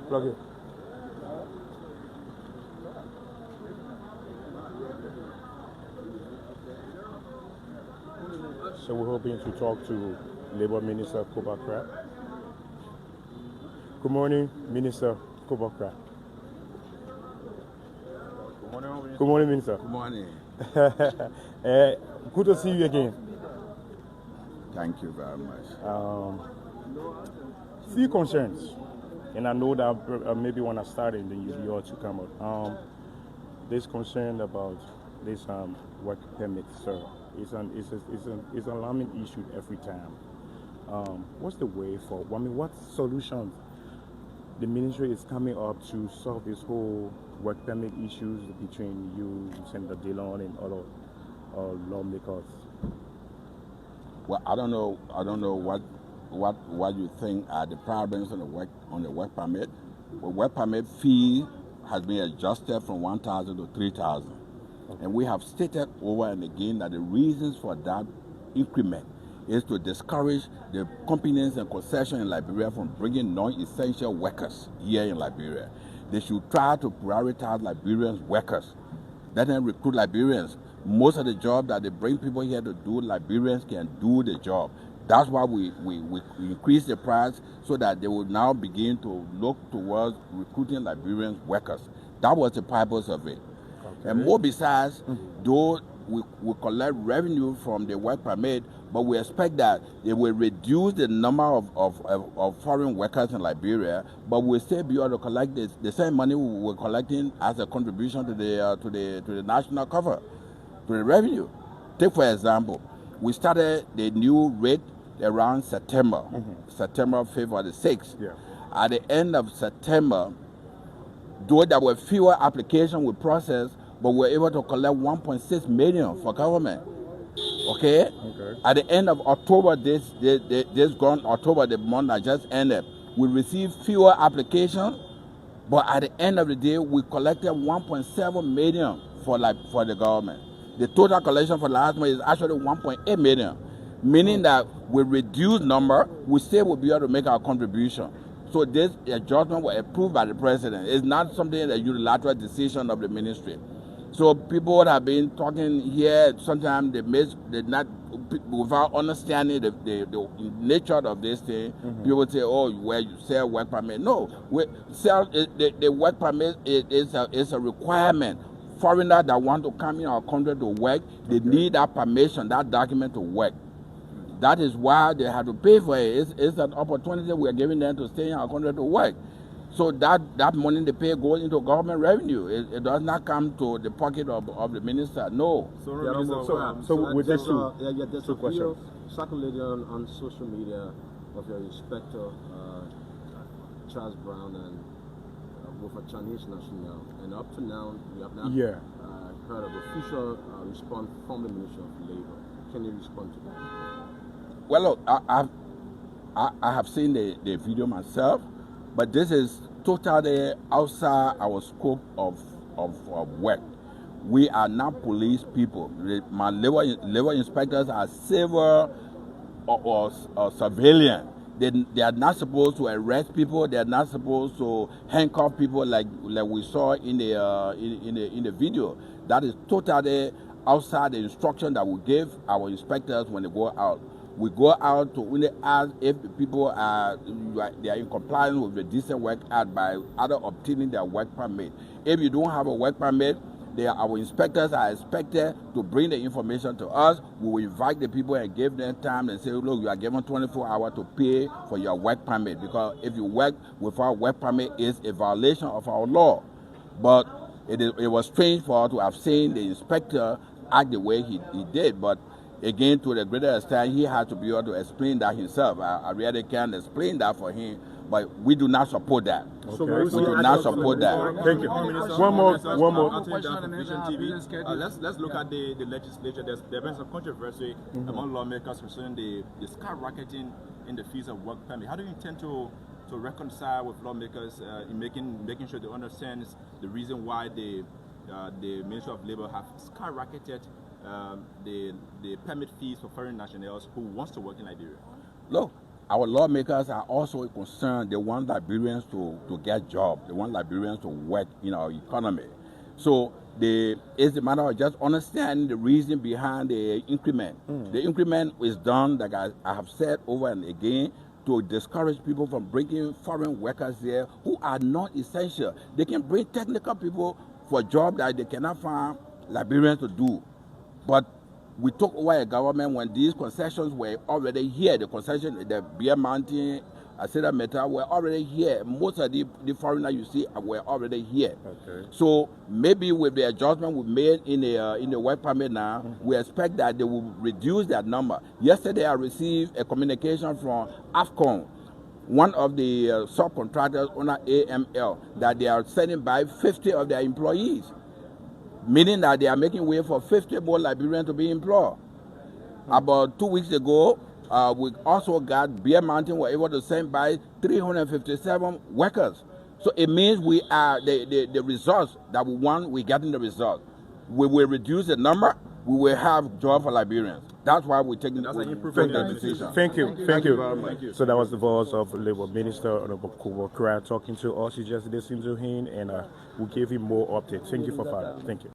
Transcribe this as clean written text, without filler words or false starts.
Plug it. So we're hoping to talk to Labor Minister Kruah-Labor. Good morning, Minister Kruah-Labor. Good morning, Minister. Good morning. Good to see you again. Thank you very much. Few concerns, and I know that maybe when I start and then you ought to come up. There's concern about this work permit, sir. It's an alarming issue every time. What's the way forward? I mean, what solutions the ministry is coming up to solve this whole work permit issues between you, Senator Dillon, and other lawmakers? Well, I don't know what you think are the problems on the work permit. The work permit fee has been adjusted from 1,000 to 3,000, okay. And we have stated over and again that the reasons for that increment is to discourage the companies and concessions in Liberia from bringing non-essential workers here in Liberia. They should try to prioritize Liberians workers. Let them recruit Liberians. Most of the jobs that they bring people here to do, Liberians can do the job. That's why we increase the price so that they will now begin to look towards recruiting Liberian workers. That was the purpose of it. Okay. And more besides, though we collect revenue from the work permit, but we expect that they will reduce the number of foreign workers in Liberia, but we'll still be able to collect the same money we were collecting as a contribution to the national cover, to the revenue. Take for example, we started the new rate around September, September 5th or the 6th. Yeah. At the end of September, though there were fewer applications we processed, but we were able to collect 1.6 million for government. Okay? At the end of October, this gone October, the month that just ended, we received fewer applications, but at the end of the day, we collected 1.7 million for the government. The total collection for last month is actually 1.8 million, meaning that with reduced number, we still will be able to make our contribution. So this adjustment was approved by the president. It's not something that unilateral decision of the ministry. So people have been talking here, sometimes they not, without understanding the nature of this thing, people say, oh, where you sell work permit. No, the work permit is a requirement. Foreigners that want to come in our country to work, they need that permission, that document to work. That is why they have to pay for it. It's an opportunity we are giving them to stay in our country to work. So that money they pay goes into government revenue. It does not come to the pocket of the minister. No. So with this there's a video circulating on social media of your inspector, Charles Brown, and with a Chinese national. And up to now, we have not heard of official response from the Ministry of Labor. Can you respond to that? Well, look, I have seen the video myself, but this is totally outside our scope of work. We are not police people. My labor inspectors are civil or civilian. They are not supposed to arrest people. They are not supposed to handcuff people like we saw in the video. That is totally outside the instruction that we give our inspectors when they go out. We go out to really ask if people are in compliance with the Decent Work Act by either obtaining their work permit. If you don't have a work permit, our inspectors are expected to bring the information to us. We will invite the people and give them time and say, look, you are given 24 hours to pay for your work permit, because if you work without work permit, it's a violation of our law. But it was strange for us to have seen the inspector act the way he did, but again, to the greater extent, he had to be able to explain that himself. I really can't explain that for him, but we do not support that. Okay. We do not support that. Thank you. One more. Let's look at the legislature. There's been some controversy among lawmakers concerning the skyrocketing in the fees of work permit. How do you intend to reconcile with lawmakers in making sure they understand the reason why the Ministry of Labor have skyrocketed the permit fees for foreign nationals who wants to work in Liberia? Look, our lawmakers are also concerned. They want Liberians to get jobs. They want Liberians to work in our economy. So it's a matter of just understanding the reason behind the increment. The increment is done, like I have said over and again, to discourage people from bringing foreign workers here who are not essential. They can bring technical people for a job that they cannot find Liberians to do. But we took over a government when these concessions were already here. The concession, the Beer Mountain, Acera Metal were already here. Most of the foreigners you see were already here. Okay. So maybe with the adjustment we made in the work permit now, we expect that they will reduce that number. Yesterday I received a communication from AFCON, one of the subcontractors under AML, that they are sending by 50 of their employees, meaning that they are making way for 50 more Liberians to be employed. About 2 weeks ago, we also got Beer Mountain were able to send by 357 workers. So it means we are the results that we want, we're getting the results. We will reduce the number, we will have job for Liberians. That's why we're taking the decision. Thank you very much. So that was the voice of Labour Minister Kruah talking to us. He just listened to him, and we gave him more updates. Thank you for following. Thank you.